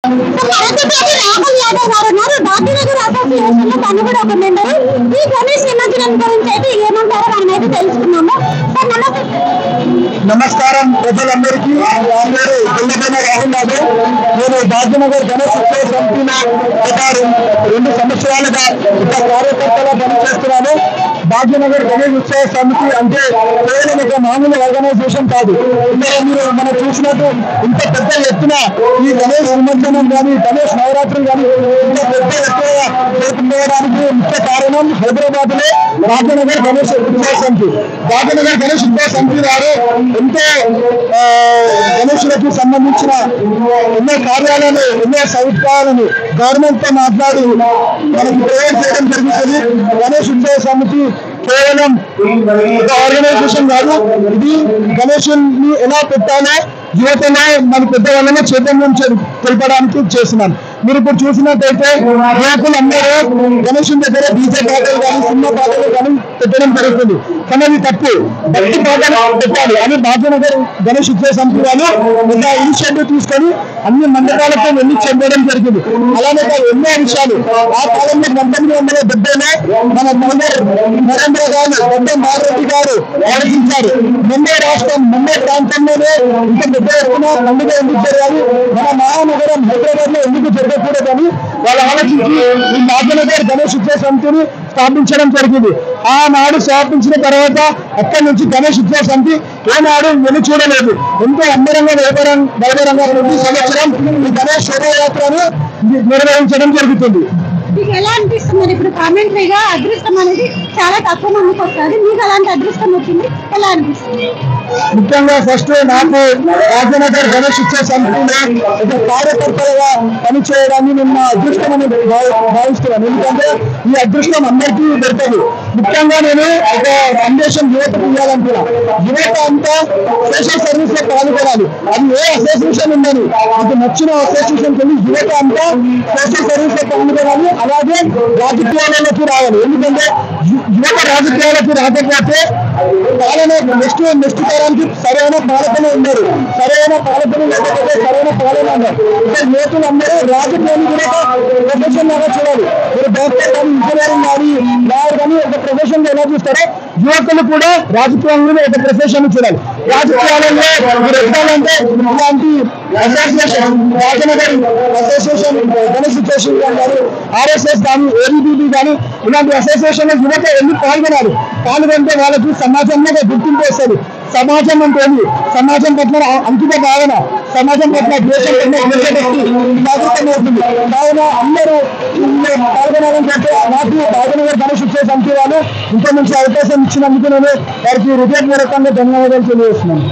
రాహుల్ యాదవ్ గారు ఉన్నారు, భాగ్యనగర్ అసోసియేషన్ లో తను కూడా ఒక మెంబర్. ఈ గణేష్ నిమజ్జనం గురించి అయితే ఏమంటారో మనం అయితే తెలుసుకున్నాము. నమస్కారం ప్రజలందరికీ. రాహుల్ యాదవ్. నేను భాగ్యనగర్ గణేష్ ఉత్సవ సమితి ప్రకారం 2 సంవత్సరాలుగా ఒక కార్యకర్తగా పనిచేస్తున్నాను. భాగ్యనగర్ గణేష్ ఉత్సవ సమితి అంటే కేవలం ఒక మామూలు ఆర్గనైజేషన్ కాదు. ఇందులో మీరు మనం చూసినట్టు ఇంత పెద్ద ఎత్తున ఈ గణేష్ నిమజ్జనం కానీ గణేష్ నవరాత్రులు కానీ ఇంత పెద్ద ఎత్తున జరుపుకోవడానికి ముఖ్య కారణం హైదరాబాద్ లో భాగ్యనగర్ గణేష్ ఉత్సవ సమితి. భాగ్యనగర్ గణేష్ ఉత్సవ సమితి వారు ఎంతో గణేషులకు సంబంధించిన ఎన్నో కార్యాలను ఎన్నో సౌకర్యాలను గవర్నమెంట్ తో మాట్లాడి మనకి ప్రొవైడ్ చేయడం జరుగుతుంది. గణేష్ ఉత్సవ సమితి కేవలం ఒక ఆర్గనైజేషన్ కాదు, ఇది గణేషుని ఎలా పెట్టాలో యువతలో మన పెద్దవాళ్ళని చైతన్యం తెలపడానికి చేస్తున్నాను. మీరు ఇప్పుడు చూసినట్టయితే యువకులందరూ గణేషుని దగ్గర డీజే పాటలు కానీ సినిమా పాటలు కానీ పెట్టడం జరుగుతుంది. కానీ అది తప్పు, భక్తి పాటలు పెట్టాలి అని భాగ్యనగర్ గణేష్ ఉత్సవ సమితి వాళ్ళు ఒక ఇనిషియేటివ్ తీసుకొని అన్ని మండపాలతో వెళ్ళి చెందడం జరిగింది. అలానే ఎన్నో విషయాలు ఆ కాలంలో 1970లో మన నరేంద్ర గారు మారెడ్డి గారు ఆలోచించారు. ముంబై రాష్ట్రం ముంబై ప్రాంతంలోనే ఇంత పెద్ద ఎత్తున పండుగ ఎందుకు జరగాలి, మన మహానగరం హైదరాబాద్ లో ఎందుకు జరగకూడదని వాళ్ళు ఆలోచించి ఈ భాగ్యనగర్ గణేష్ ఉత్సవ సమితిని స్థాపించడం జరిగింది. ఆనాడు స్థాపించిన తర్వాత అక్కడి నుంచి గణేష్ ఉత్సవ సమితి ఏనాడు వెను చూడలేదు. ఎంతో అంబరంగా వైభవంగా ప్రతి సంవత్సరం ఈ గణేష్ శోభాయాత్రను నిర్వహించడం జరుగుతుంది. మీకు ఎలా అనిపిస్తుంది? ఇప్పుడు కామెంటరీగా అదృష్టం అనేది చాలా తక్కువ మందికి వస్తుంది, మీకు అలాంటి అదృష్టం వచ్చింది, ఎలా అనిపిస్తుంది? ముఖ్యంగా ఫస్ట్ నాకు భాగ్యనగర్ గణేష్ ఉత్సవ సమితిలో ఒక కార్యకర్తలుగా పనిచేయడాన్ని నేను నా అదృష్టం అని భావిస్తున్నాను. ఎందుకంటే ఈ అదృష్టం అందరికీ దొరకదు. ముఖ్యంగా నేను ఒక సందేశం యువతకు ఇవ్వాలనుకున్నా. యువత అంతా సోషల్ సర్వీస్ లో పాల్గొనాలి. అది ఏ అసోసియేషన్ ఉందని నాకు నచ్చిన అసోసియేషన్ కి యువత అంతా సోషల్ సర్వీస్ లో పాల్గొనాలి. అలాగే రాజకీయాలలోకి రావాలి. ఎందుకంటే యువత రాజకీయాలకు రాకపోతే పాలన నెక్స్ట్ తరానికి సరైన పాలకులు ఉన్నారు, సరైన పాలకులు లేకపోతే సరైన పాలన ఉన్నారు. ఇక్కడ యువతులందరూ రాజకీయాన్ని కూడా ప్రొఫెషన్ లాగా చూడాలి. మీరు డాక్టర్ కానీ ఇంజనీరింగ్ కానీ లాయర్ కానీ ఒక ప్రొఫెషన్ ఎలా చూస్తారో యువకులు కూడా రాజకీయాలను ఒక ప్రొఫెషన్ చూడాలి. రాజకీయాలలో మీరు ఎక్కాలంటే ఇలాంటి association Bhagyanagar association Ganesh association కానీ ఆర్ఎస్ఎస్ కానీ ఏబీబీబీ కానీ ఇలాంటి అసోసియేషన్ యువత ఎందుకు పాల్గొనాలి. పాల్గొంటే వాళ్ళకి సమాజంలో గుర్తింపు వస్తుంది. సమాజం అంటే ఏంటి, సమాజం పట్ల అంకిత భావన, సమాజం పట్ల దేశం బాధ్యత అవుతుంది. కావున అందరూ పాల్గొనాలని చెప్పి నాకు భాగ్యనగర్ గణేష్ ఉత్సవ సమితి వాళ్ళు ఇంత మంచి అవకాశం ఇచ్చినందుకు నేను వారికి హృదయపూర్వకంగా ధన్యవాదాలు తెలియజేస్తున్నాను.